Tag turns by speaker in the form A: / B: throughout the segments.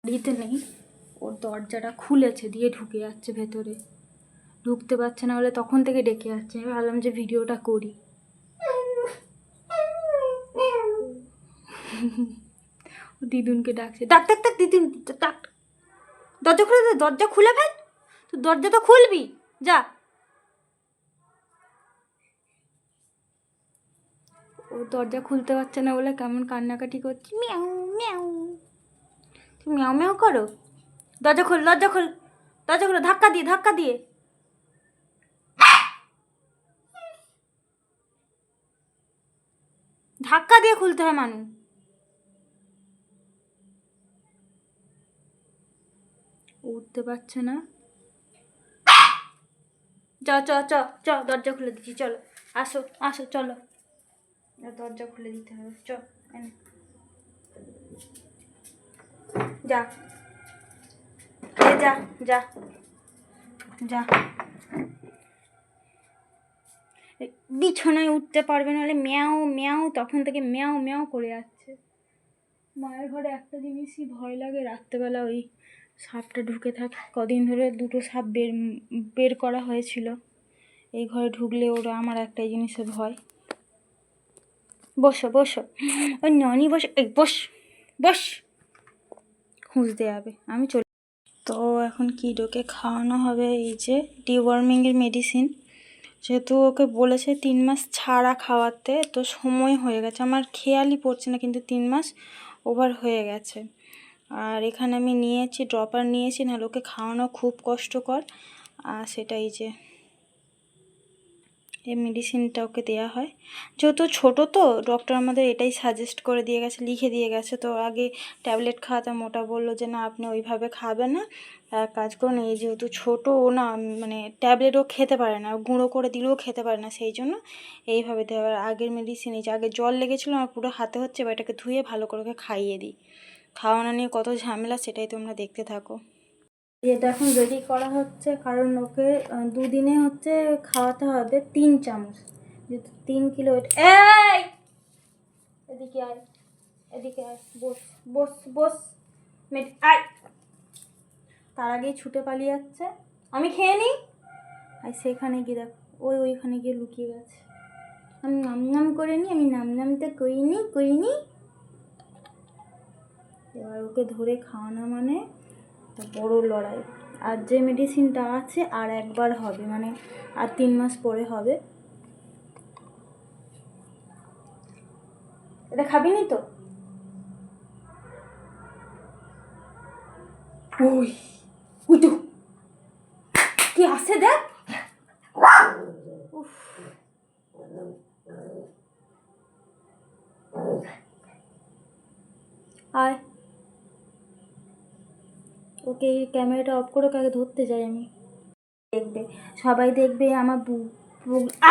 A: বাড়িতে নেই, ওর দরজাটা খুলেছে দিয়ে ঢুকে যাচ্ছে ভেতরে, ঢুকতে পারছে না বলে তখন থেকে ডেকে যাচ্ছে। আমি ভাবলাম যে ভিডিওটা করি। দিদুনকে ডাকছে, ডাক ডাক ডাক দিদুন ডাক, দরজা খুলে দে, দরজা খুলে ফেল, তুই দরজা তো খুলবি, যা। ও দরজা খুলতে পারছে না বলে কেমন কান্নাকাটি করছি, মিয়াও মিয়াও। তুমি মিয়াও মিয়াও করো। দরজা খোল, দরজা খোল, দরজা খোলো, ধাক্কা দিয়ে, ধাক্কা দিয়ে। ধাক্কা দিয়ে খুলতে হয় মানু। উঠতে পারছে না। চ চ চ চ, দরজা খুলে দিচ্ছি, চলো আসো আসো চলো, দরজা খুলে দিতে হবে, চ যা, যা যা যা। বিছানায় উঠতে পারবে না, হলে ম্যাও ম্যাও, তখন থেকে ম্যাও ম্যাও করে যাচ্ছে। মায়ের ঘরে একটা জিনিসই ভয় লাগে, রাত্রেবেলা ওই সাপটা ঢুকে থাকে। কদিন ধরে দুটো সাপ বের করা হয়েছিল। এই ঘরে ঢুকলে ওরা, আমার একটাই জিনিসের ভয়। বসো বসো, ওই ননি বসো, এই বস বস, খুঁজতে যাবে, আমি চলে। তো এখন কিডোকে খাওয়ানো হবে এই যে ডিওয়ার্মিংয়ের মেডিসিন। যেহেতু ওকে বলেছে 3 মাস ছাড়া খাওয়াতে, তো সময় হয়ে গেছে, আমার খেয়ালই পড়ছে না, কিন্তু 3 মাস ওভার হয়ে গেছে। আর এখানে আমি নিয়েছি, ড্রপার নিয়েছি, নাহলে ওকে খাওয়ানো খুব কষ্টকর। আর সেটাই যে এই মেডিসিনটা ওকে দেওয়া হয়। যেহেতু ছোটো তো, ডক্টর আমাদের এটাই সাজেস্ট করে দিয়ে গেছে, লিখে দিয়ে গেছে। তো আগে ট্যাবলেট খাওয়াতে মোটা বললো যে না, আপনি ওইভাবে খাবেন না, এক কাজ করুন, এই যেহেতু ছোটো ও না, মানে ট্যাবলেটও খেতে পারে না, গুঁড়ো করে দিলেও খেতে পারে না, সেই জন্য এইভাবে দেওয়ার। আগের মেডিসিন এই যে, আগে জল লেগেছিলো আমার পুরো হাতে হচ্ছে, এবার এটাকে ধুয়ে ভালো করে ওকে খাইয়ে দিই। খাওয়ানো নিয়ে কত ঝামেলা, সেটাই তোমরা দেখতে থাকো। এটা এখন রেডি করা হচ্ছে, কারণ ওকে 2 দিনে হচ্ছে খাওয়াতে হবে 3 চামচ, যেহেতু 3 কিলো। এই এদিকে আয়, এদিকে আয়, বস বস বস, আয়। তার আগেই ছুটে পালিয়ে যাচ্ছে, আমি খেয়ে নিই। আর সেখানে গিয়ে দেখ, ওইখানে গিয়ে লুকিয়ে গেছে। আমি নাম নাম করে নিই, আমি নাম নামটা করিনি করিনি। এবার ওকে ধরে খাওয়ানো মানে বড় লড়াই। আর যে মেডিসিনটা আছে আর একবার হবে, মানে আর 3 মাস পরে হবে। এটা খাবি নি তো? ওই ওই তো কি আসে দেখ। উফ, আয়, ওকে ক্যামেরাটা অফ করে কাকে ধরতে যাই আমি। দেখবে, সবাই দেখবে আমার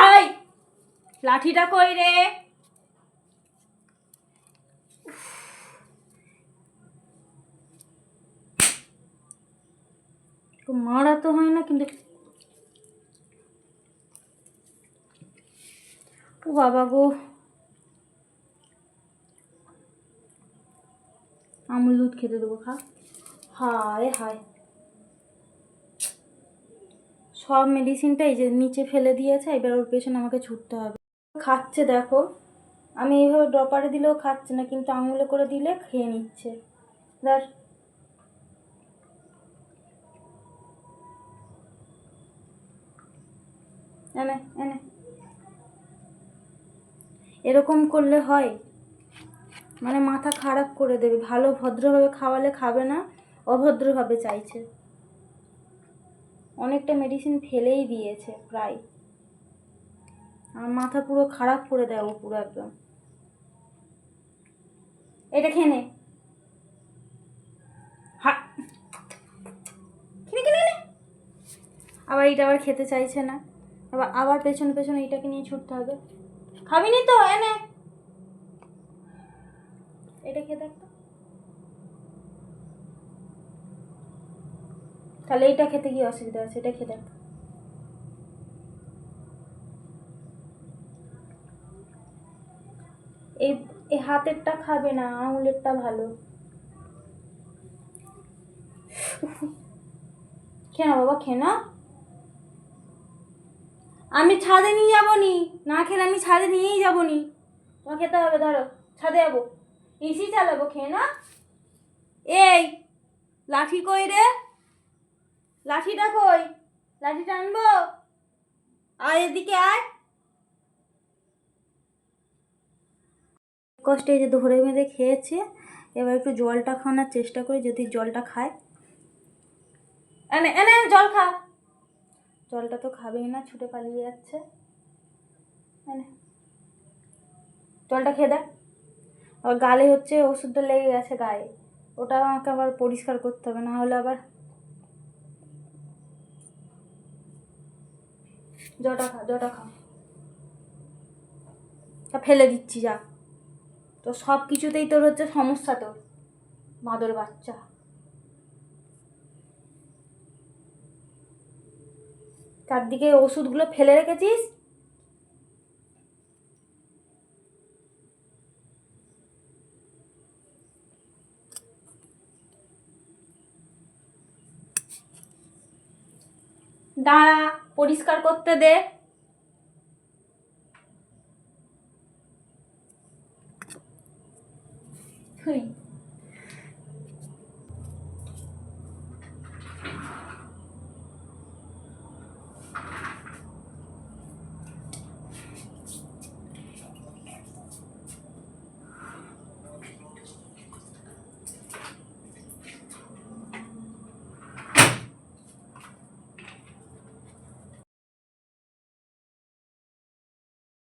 A: আয়, লাঠিটা কই রে? তো মারা তো হয় না, কিন্তু ও বাবা গো, আমুল দুধ খেতে দেবো, খা। হায় হায়, সব মেডিসিনটা এই যে নিচে ফেলে দিয়েছে, এবার ওর পেছনে আমাকে ছুটতে হবে। খাচ্ছে দেখো, আমি এইভাবে ড্রপারে দিলেও খাচ্ছে না, কিন্তু আঙুলে করে দিলে খেয়ে নিচ্ছে। দেখ, এনে এনে, এরকম করলে হয়? মানে মাথা খারাপ করে দেবে। ভালো ভদ্রভাবে খাওয়ালে খাবে না, অভদ্রভাবে চাইছে। অনেকটা মেডিসিন ফেলেই দিয়েছে প্রায়, আমার মাথা পুরো খারাপ করে দেয় ও পুরো একদম। এটা খেয়ে নে, আবার এটা আবার খেতে চাইছে না, আবার পেছনে পেছনে এটাকে নিয়ে ছুটতে হবে। খাবি নি তো? এনে, এটা খেয়ে দেখ তো। তাহলে এইটা খেতে কি অসুবিধা আছে? এটা খেয়ে দেখ। এই হাতেরটা খাবে না, আঙুলেরটা ভালো। খেয়ে না বাবা, খেয়ে না। আমি ছাদে নিয়ে যাবো নি, না খেলে আমি ছাদে নিয়েই যাবো নি। তোমার খেতে হবে, ধরো ছাদে যাবো, এসি চালাবো, খেয়ে না। এই লাঠি কই রে, লাঠিটা কই, লাঠিটা আনবো, আয় এদিকে আয়। কষ্টে এই যে ধরে বেঁধে খেয়েছে, এবার একটু জলটা খাওয়ানোর চেষ্টা করি, যদি জলটা খায়। এনে এনে জল খা। জলটা তো খাবেই না, ছুটে পালিয়ে যাচ্ছে। এনে জলটা খেয়ে দেখ। আবার গালে হচ্ছে ওষুধটা লেগে গেছে গায়ে, ওটা আমাকে আবার পরিষ্কার করতে হবে, না হলে আবার। জলটা খা, জলটা খা। তা ফেলে দিচ্ছি যা, তো সব কিছুতেই তোর হচ্ছে সমস্যা, তোর মাদর বাচ্চা। চারদিকে ওষুধগুলো ফেলে রেখেছিস। দাঁড়া, পরিষ্কার করতে দে। তুই